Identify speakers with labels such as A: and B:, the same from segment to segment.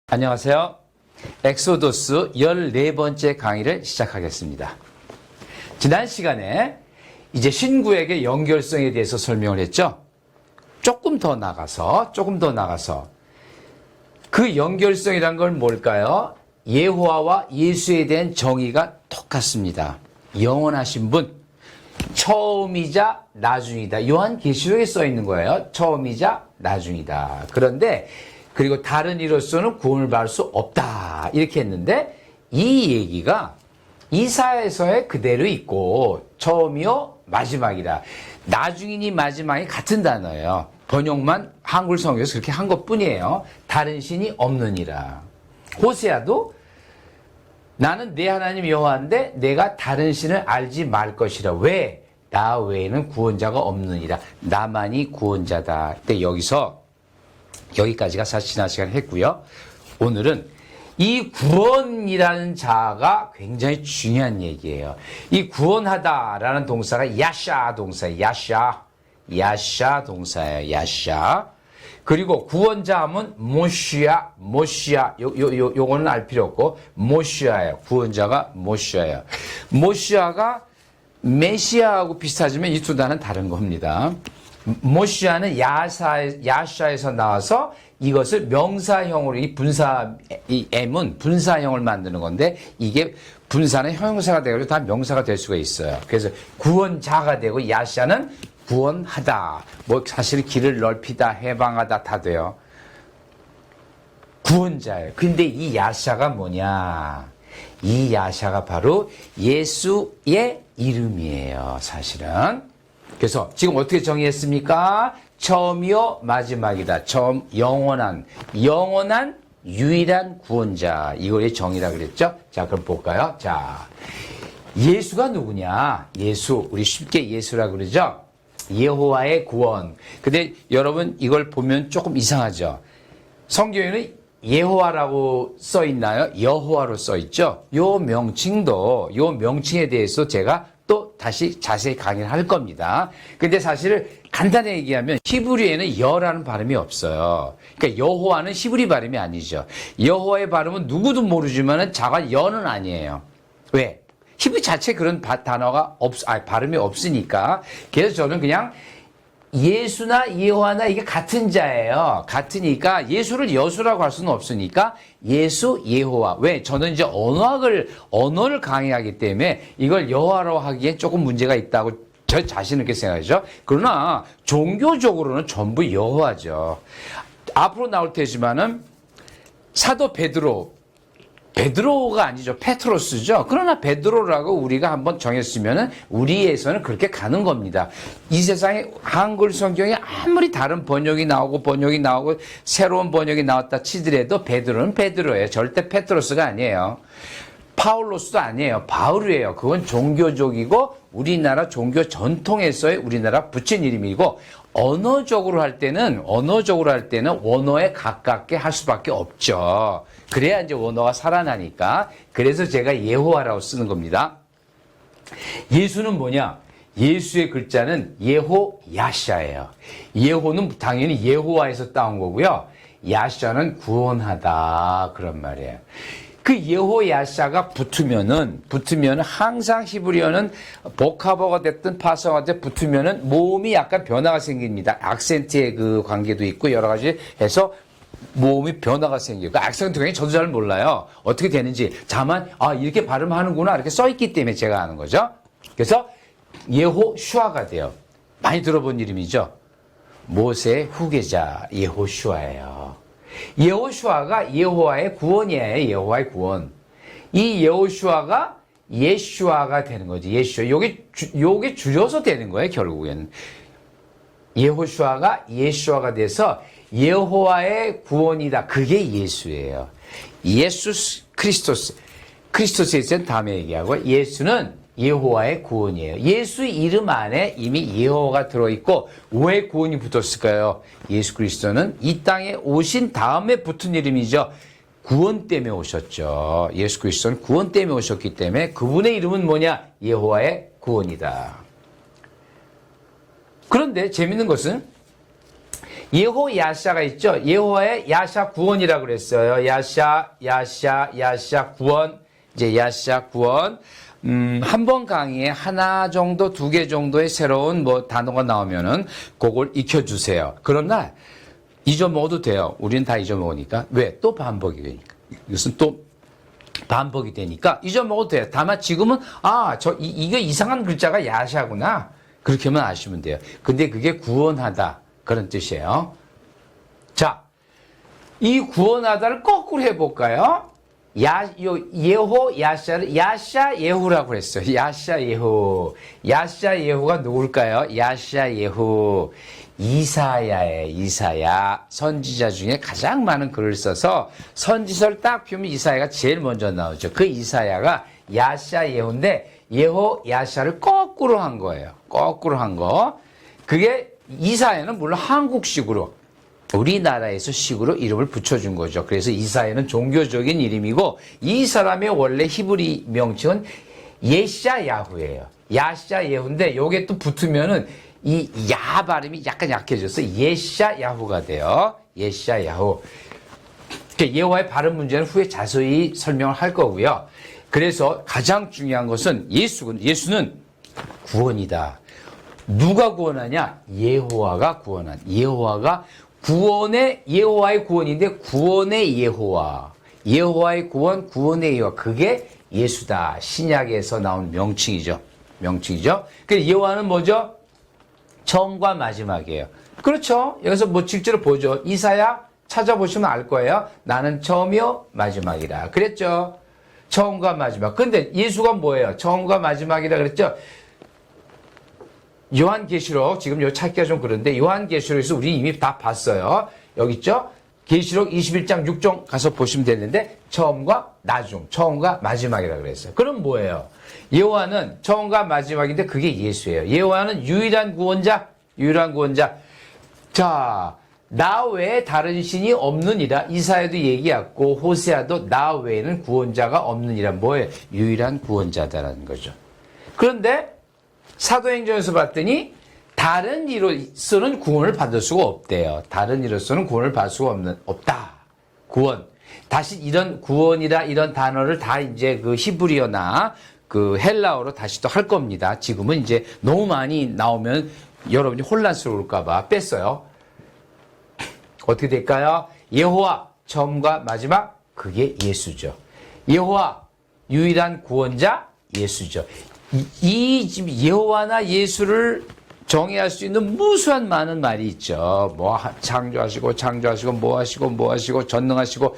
A: 안녕하세요. 엑소도스 14번째 강의를 시작하겠습니다. 지난 시간에 이제 신구약의 연결성에 대해서 설명을 했죠. 조금 더 나가서 그 연결성이란 건 뭘까요? 여호와와 예수에 대한 정의가 똑같습니다. 영원하신 분, 처음이자 나중이다. 요한계시록에 써 있는 거예요. 처음이자 나중이다. 그런데 그리고 다른 이로서는 구원을 받을 수 없다. 이렇게 했는데 이 얘기가 이사야서에 그대로 있고 처음이요 마지막이라. 나중이니 마지막이 같은 단어예요. 번역만 한글 성경에서 그렇게 한 것뿐이에요. 다른 신이 없느니라. 호세아도 나는 내 하나님 여호와인데 내가 다른 신을 알지 말 것이라. 왜? 나 외에는 구원자가 없느니라. 나만이 구원자다. 근데 여기까지가 사실 지난 시간에 했고요. 오늘은 이 구원이라는 자가 굉장히 중요한 얘기예요. 이 구원하다라는 동사가 야샤 동사예요. 야샤 동사예요. 야샤. 그리고 구원자 하면 모시아. 요거는 알 필요 없고 모시아예요. 구원자가 모시아예요. 모시아가 메시아하고 비슷하지만 이 두 단어는 다른 겁니다. 모시아는 야샤에서 나와서 이것을 명사형으로, 이 M은 분사형을 만드는 건데, 이게 분사는 형용사가 되고 다 명사가 될 수가 있어요. 그래서 구원자가 되고, 야샤는 구원하다. 사실 길을 넓히다, 해방하다 다 돼요. 구원자예요. 근데 이 야샤가 뭐냐? 이 야샤가 바로 예수의 이름이에요, 사실은. 그래서 지금 어떻게 정의했습니까? 처음이요 마지막이다. 처음 영원한 유일한 구원자. 이거의 정의라 그랬죠? 자, 그럼 볼까요? 자, 예수가 누구냐? 예수, 우리 쉽게 예수라 그러죠? 여호와의 구원. 근데 여러분 이걸 보면 조금 이상하죠? 성경에는 여호와라고 써 있나요? 여호와로 써 있죠? 요 명칭에 대해서 제가 또 다시 자세히 강의를 할 겁니다. 근데 사실 간단히 얘기하면 히브리에는 여라는 발음이 없어요. 그러니까 여호와는 히브리 발음이 아니죠. 여호와의 발음은 누구도 모르지만은 자가 여는 아니에요. 왜? 히브리 자체 그런 단어가 발음이 없으니까. 그래서 저는 그냥 예수나 여호와나 이게 같은 자예요. 같으니까 예수를 여수라고 할 수는 없으니까 예수, 여호와. 왜? 저는 이제 언어를 강의하기 때문에 이걸 여호와로 하기엔 조금 문제가 있다고 저 자신 있게 생각하죠. 그러나 종교적으로는 전부 여호와죠. 앞으로 나올 테지만은 사도 베드로가 아니죠. 페트로스죠. 그러나 베드로라고 우리가 한번 정했으면은 우리에서는 그렇게 가는 겁니다. 이 세상에 한글 성경에 아무리 다른 번역이 나오고 새로운 번역이 나왔다 치더라도 베드로는 베드로예요. 절대 페트로스가 아니에요. 파울로스도 아니에요. 바울이에요. 그건 종교적이고 우리나라 종교 전통에서의 우리나라 붙인 이름이고 언어적으로 할 때는 원어에 가깝게 할 수밖에 없죠. 그래야 이제 원어가 살아나니까. 그래서 제가 여호와라고 쓰는 겁니다. 예수는 뭐냐? 예수의 글자는 예호야샤예요. 예호는 당연히 예호와에서 따온 거고요. 야샤는 구원하다 그런 말이에요. 그 여호야샤가 붙으면은 항상 히브리어는 복합어가 됐든 파성어가 됐든 붙으면은 모음이 약간 변화가 생깁니다. 악센트의 그 관계도 있고 여러 가지 해서 모음이 변화가 생겨요. 그 악센트 굉장히 저도 잘 몰라요. 어떻게 되는지. 다만 이렇게 발음하는구나 이렇게 써있기 때문에 제가 아는 거죠. 그래서 예호슈아가 돼요. 많이 들어본 이름이죠. 모세의 후계자 예호슈아예요. 여호슈아가 여호와의 구원이에요. 여호와의 구원. 이 여호슈아가 예슈아가 되는 거지. 예슈아. 요게 줄여서 되는 거예요. 결국에는. 여호슈아가 예슈아가 돼서 여호와의 구원이다. 그게 예수예요. 예수 크리스토스에 대한 다음에 얘기하고 예수는 여호와의 구원이에요. 예수 이름 안에 이미 여호와가 들어있고 왜 구원이 붙었을까요? 예수 그리스도는 이 땅에 오신 다음에 붙은 이름이죠. 구원 때문에 오셨죠. 예수 그리스도는 구원 때문에 오셨기 때문에 그분의 이름은 뭐냐? 여호와의 구원이다. 그런데 재밌는 것은 예호야샤가 있죠. 예호와의 야샤 구원이라고 그랬어요. 야샤 구원. 이제 야샤 구원. 한 번 강의에 하나 정도, 두 개 정도의 새로운 뭐 단어가 나오면은 그걸 익혀주세요. 그러나 잊어먹어도 돼요. 우리는 다 잊어먹으니까. 왜? 또 반복이 되니까. 이것은 또 반복이 되니까 잊어먹어도 돼요. 다만 지금은 이게 이상한 글자가 야샤구나. 그렇게만 아시면 돼요. 근데 그게 구원하다. 그런 뜻이에요. 자, 이 구원하다를 거꾸로 해볼까요? 예호야샤를 야샤예후라고 했어요. 야샤예후. 야샤예후가 누굴까요? 야샤예후. 이사야예요. 이사야. 선지자 중에 가장 많은 글을 써서 선지서를 딱 펴면 이사야가 제일 먼저 나오죠. 그 이사야가 야샤예후인데 예호야샤를 거꾸로 한 거예요. 거꾸로 한 거. 그게 이사야는 물론 한국식으로 우리나라에서 식으로 이름을 붙여준 거죠. 그래서 이사야는 종교적인 이름이고 이 사람의 원래 히브리 명칭은 예샤야후예요. 야샤예후인데 요게 또 붙으면은 이 야 발음이 약간 약해져서 예샤야후가 돼요. 예샤야후. 예호와의 발음 문제는 후에 자세히 설명을 할 거고요. 그래서 가장 중요한 것은 예수는 구원이다. 누가 구원하냐? 예호와가 구원한. 예호와가 예호와의 구원인데 구원의 예호와. 예호와의 구원, 구원의 예호와. 그게 예수다. 신약에서 나온 명칭이죠. 그 예호와는 뭐죠? 처음과 마지막이에요. 그렇죠. 여기서 뭐 실제로 보죠. 이사야 찾아보시면 알 거예요. 나는 처음이요, 마지막이라. 그랬죠. 처음과 마지막. 근데 예수가 뭐예요? 처음과 마지막이라 그랬죠. 요한계시록, 지금 요 찾기가 좀 그런데, 요한계시록에서 우리 이미 다 봤어요. 여기 있죠? 계시록 21장 6종 가서 보시면 되는데, 처음과 나중, 처음과 마지막이라고 그랬어요. 그럼 뭐예요? 예호와는 처음과 마지막인데 그게 예수예요. 예호와는 유일한 구원자. 자, 나 외에 다른 신이 없느니라. 이사야도 얘기했고, 호세아도 나 외에는 구원자가 없느니라. 뭐예요? 유일한 구원자다라는 거죠. 그런데, 사도행전에서 봤더니 다른 이로서는 구원을 받을 수가 없대요. 다른 이로서는 구원을 받을 수가 없다. 구원. 다시 이런 구원이라 이런 단어를 다 이제 그 히브리어나 그 헬라어로 다시 또 할 겁니다. 지금은 이제 너무 많이 나오면 여러분이 혼란스러울까봐 뺐어요. 어떻게 될까요? 예호와 처음과 마지막 그게 예수죠. 예호와 유일한 구원자 예수죠. 이 예호와나 예수를 정의할 수 있는 무수한 많은 말이 있죠. 뭐 창조하시고 뭐 하시고 전능하시고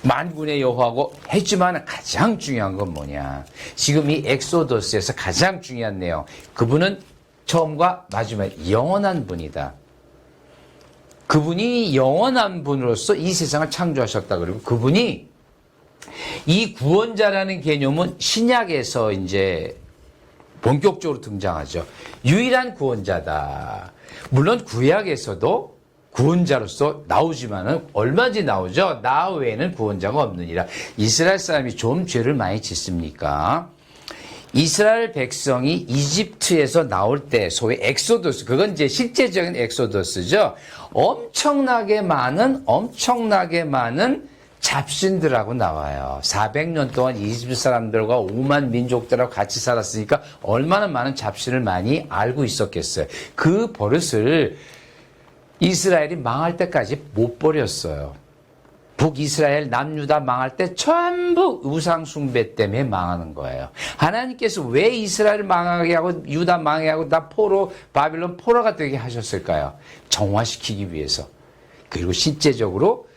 A: 만군의 여호와고 했지만 가장 중요한 건 뭐냐? 지금 이 엑소더스에서 가장 중요한 내용. 그분은 처음과 마지막 영원한 분이다. 그분이 영원한 분으로서 이 세상을 창조하셨다. 그리고 그분이 이 구원자라는 개념은 신약에서 이제 본격적으로 등장하죠. 유일한 구원자다. 물론 구약에서도 구원자로서 나오지만은 얼마든지 나오죠. 나 외에는 구원자가 없느니라. 이스라엘 사람이 좀 죄를 많이 짓습니까? 이스라엘 백성이 이집트에서 나올 때 소위 엑소더스, 그건 이제 실제적인 엑소더스죠. 엄청나게 많은 잡신들하고 나와요. 400년 동안 이집트 사람들과 5만 민족들하고 같이 살았으니까 얼마나 많은 잡신을 많이 알고 있었겠어요. 그 버릇을 이스라엘이 망할 때까지 못 버렸어요. 북이스라엘, 남유다 망할 때 전부 우상숭배 때문에 망하는 거예요. 하나님께서 왜 이스라엘을 망하게 하고 유다 망하게 하고 다 바빌론 포로가 되게 하셨을까요? 정화시키기 위해서. 그리고 실제적으로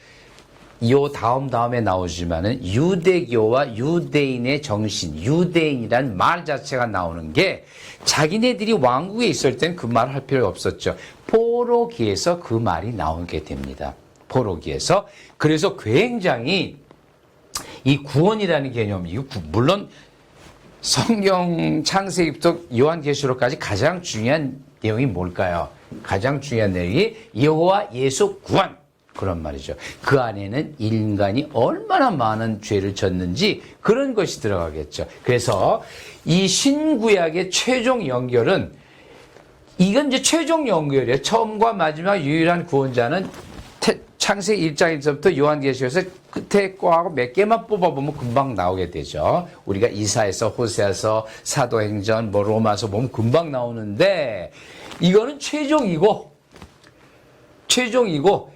A: 요 다음에 나오지만은 유대교와 유대인의 정신, 유대인이란 말 자체가 나오는 게 자기네들이 왕국에 있을 땐 그 말을 할 필요가 없었죠. 포로기에서 그 말이 나오게 됩니다. 포로기에서. 그래서 굉장히 이 구원이라는 개념이 물론 성경 창세기부터 요한계시록까지 가장 중요한 내용이 뭘까요? 가장 중요한 내용이 여호와 예수 구원. 그런 말이죠. 그 안에는 인간이 얼마나 많은 죄를 졌는지 그런 것이 들어가겠죠. 그래서 이 신구약의 최종 연결은 이건 이제 최종 연결이에요. 처음과 마지막 유일한 구원자는 창세기 1장 1절부터 요한계시록에서 끝에 거하고 몇 개만 뽑아보면 금방 나오게 되죠. 우리가 이사에서, 호세아서, 사도행전, 로마서 보면 금방 나오는데 이거는 최종이고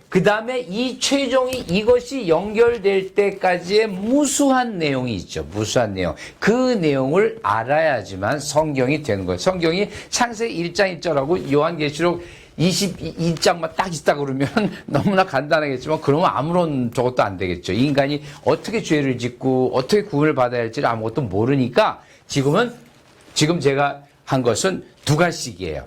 A: 그 다음에 이 최종이 이것이 연결될 때까지의 무수한 내용이 있죠. 무수한 내용. 그 내용을 알아야지만 성경이 되는 거예요. 성경이 창세기 1장 1절하고 요한계시록 22장만 딱 있다 그러면 너무나 간단하겠지만 그러면 아무런 저것도 안 되겠죠. 인간이 어떻게 죄를 짓고 어떻게 구원을 받아야 할지를 아무것도 모르니까 지금 제가 한 것은 두 가지씩이에요.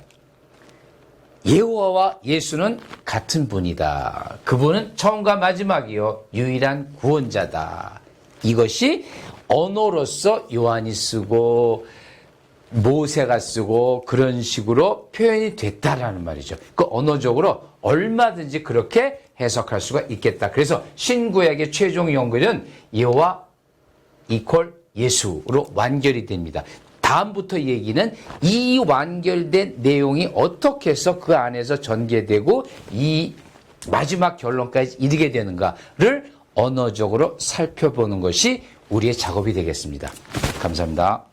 A: 여호와와 예수는 같은 분이다. 그분은 처음과 마지막이요. 유일한 구원자다. 이것이 언어로서 요한이 쓰고 모세가 쓰고 그런 식으로 표현이 됐다라는 말이죠. 그 언어적으로 얼마든지 그렇게 해석할 수가 있겠다. 그래서 신구약의 최종 연결은 여호와 이퀄 예수로 완결이 됩니다. 다음부터 얘기는 이 완결된 내용이 어떻게 해서 그 안에서 전개되고 이 마지막 결론까지 이르게 되는가를 언어적으로 살펴보는 것이 우리의 작업이 되겠습니다. 감사합니다.